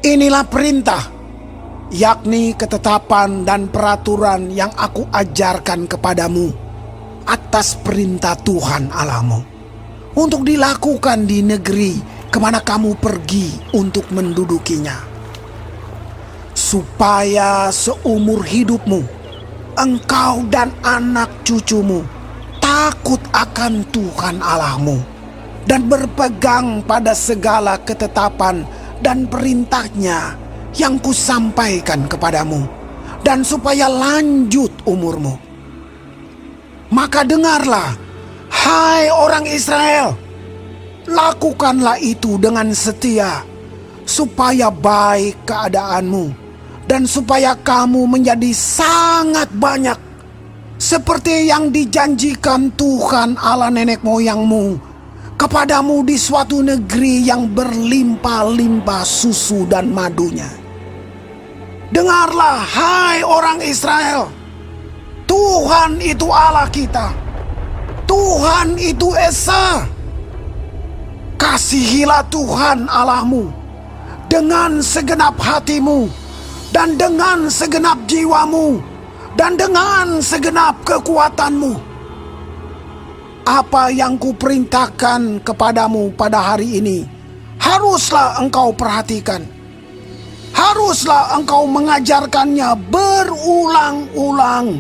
Inilah perintah, yakni ketetapan dan peraturan yang aku ajarkan kepadamu atas perintah Tuhan Allahmu, untuk dilakukan di negeri kemana kamu pergi untuk mendudukinya, supaya seumur hidupmu engkau dan anak cucumu takut akan Tuhan Allahmu dan berpegang pada segala ketetapan dan perintahnya yang kusampaikan kepadamu, dan supaya lanjut umurmu. Maka dengarlah, hai orang Israel, lakukanlah itu dengan setia, supaya baik keadaanmu, dan supaya kamu menjadi sangat banyak, seperti yang dijanjikan Tuhan Allah nenek moyangmu kepadamu di suatu negeri yang berlimpah-limpah susu dan madunya. Dengarlah, hai orang Israel, Tuhan itu Allah kita, Tuhan itu Esa. Kasihilah Tuhan Allahmu dengan segenap hatimu, dan dengan segenap jiwamu, dan dengan segenap kekuatanmu. Apa yang kuperintahkan kepadamu pada hari ini haruslah engkau perhatikan. Haruslah engkau mengajarkannya berulang-ulang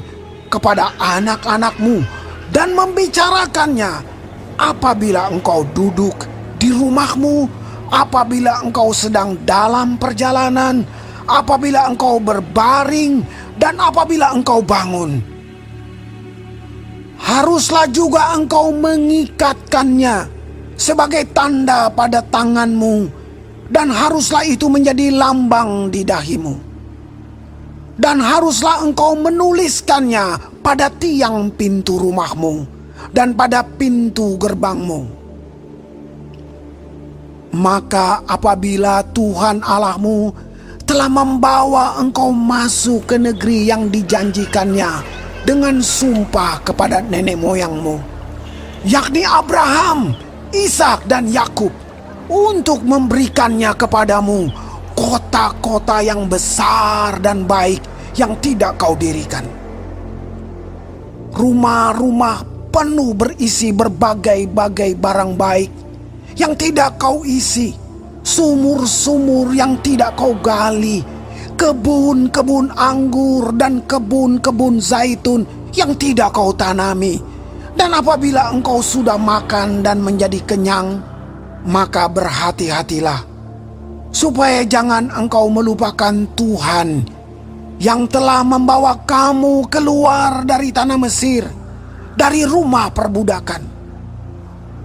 kepada anak-anakmu dan membicarakannya apabila engkau duduk di rumahmu, apabila engkau sedang dalam perjalanan, apabila engkau berbaring, dan apabila engkau bangun. Haruslah juga engkau mengikatkannya sebagai tanda pada tanganmu, dan haruslah itu menjadi lambang di dahimu. Dan haruslah engkau menuliskannya pada tiang pintu rumahmu dan pada pintu gerbangmu. Maka apabila Tuhan Allahmu telah membawa engkau masuk ke negeri yang dijanjikannya dengan sumpah kepada nenek moyangmu, yakni Abraham, Ishak dan Yakub, untuk memberikannya kepadamu kota-kota yang besar dan baik yang tidak kau dirikan. Rumah-rumah penuh berisi berbagai-bagai barang baik yang tidak kau isi, sumur-sumur yang tidak kau gali, kebun-kebun anggur dan kebun-kebun zaitun yang tidak kau tanami. Dan apabila engkau sudah makan dan menjadi kenyang, maka berhati-hatilah, supaya jangan engkau melupakan Tuhan yang telah membawa kamu keluar dari tanah Mesir, dari rumah perbudakan.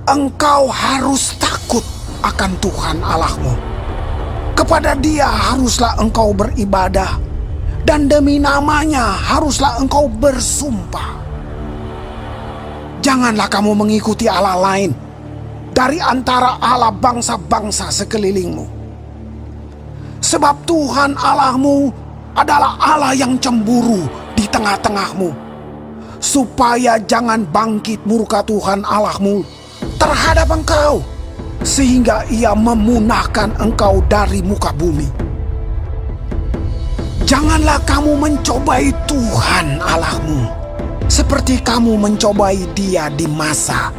Engkau harus takut akan Tuhan Allahmu. Kepada Dia haruslah engkau beribadah, dan demi namanya haruslah engkau bersumpah. Janganlah kamu mengikuti Allah lain dari antara Allah bangsa-bangsa sekelilingmu. Sebab Tuhan Allahmu adalah Allah yang cemburu di tengah-tengahmu, supaya jangan bangkit murka Tuhan Allahmu terhadap engkau, sehingga Ia memunahkan engkau dari muka bumi. Janganlah kamu mencobai Tuhan Allahmu seperti kamu mencobai Dia di masa.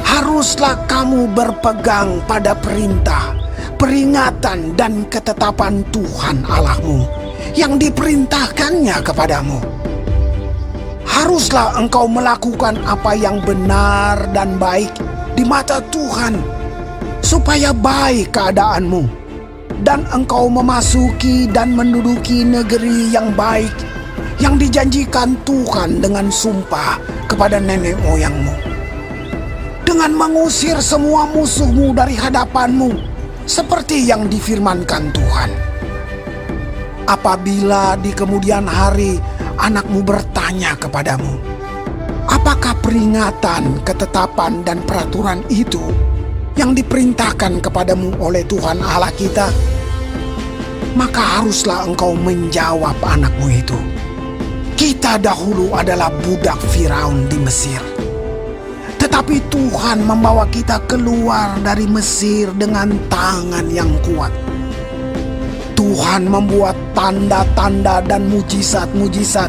Haruslah kamu berpegang pada perintah, peringatan dan ketetapan Tuhan Allahmu yang diperintahkannya kepadamu. Haruslah engkau melakukan apa yang benar dan baik di mata Tuhan, supaya baik keadaanmu, dan engkau memasuki dan menduduki negeri yang baik yang dijanjikan Tuhan dengan sumpah kepada nenek moyangmu, dengan mengusir semua musuhmu dari hadapanmu, seperti yang difirmankan Tuhan. Apabila di kemudian hari anakmu bertanya kepadamu, apakah peringatan, ketetapan, dan peraturan itu yang diperintahkan kepadamu oleh Tuhan Allah kita? Maka haruslah engkau menjawab anakmu itu, kita dahulu adalah budak Firaun di Mesir, tetapi Tuhan membawa kita keluar dari Mesir dengan tangan yang kuat. Tuhan membuat tanda-tanda dan mujizat-mujizat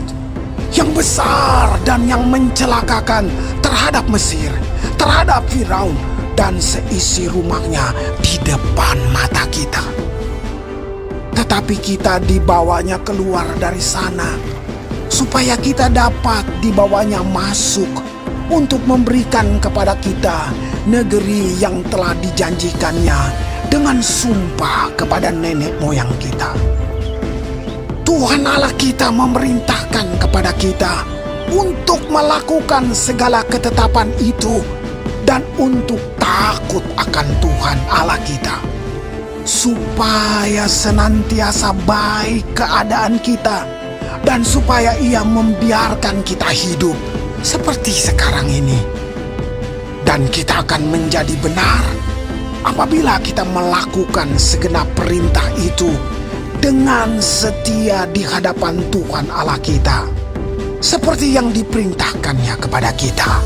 yang besar dan yang mencelakakan terhadap Mesir, terhadap Firaun, dan seisi rumahnya di depan mata kita. Tetapi kita dibawanya keluar dari sana, supaya kita dapat dibawanya masuk untuk memberikan kepada kita negeri yang telah dijanjikannya dengan sumpah kepada nenek moyang kita. Tuhan Allah kita memerintahkan kepada kita untuk melakukan segala ketetapan itu dan untuk takut akan Tuhan Allah kita, supaya senantiasa baik keadaan kita dan supaya Ia membiarkan kita hidup seperti sekarang ini. Dan kita akan menjadi benar apabila kita melakukan segenap perintah itu dengan setia di hadapan Tuhan Allah kita, seperti yang diperintahkannya kepada kita.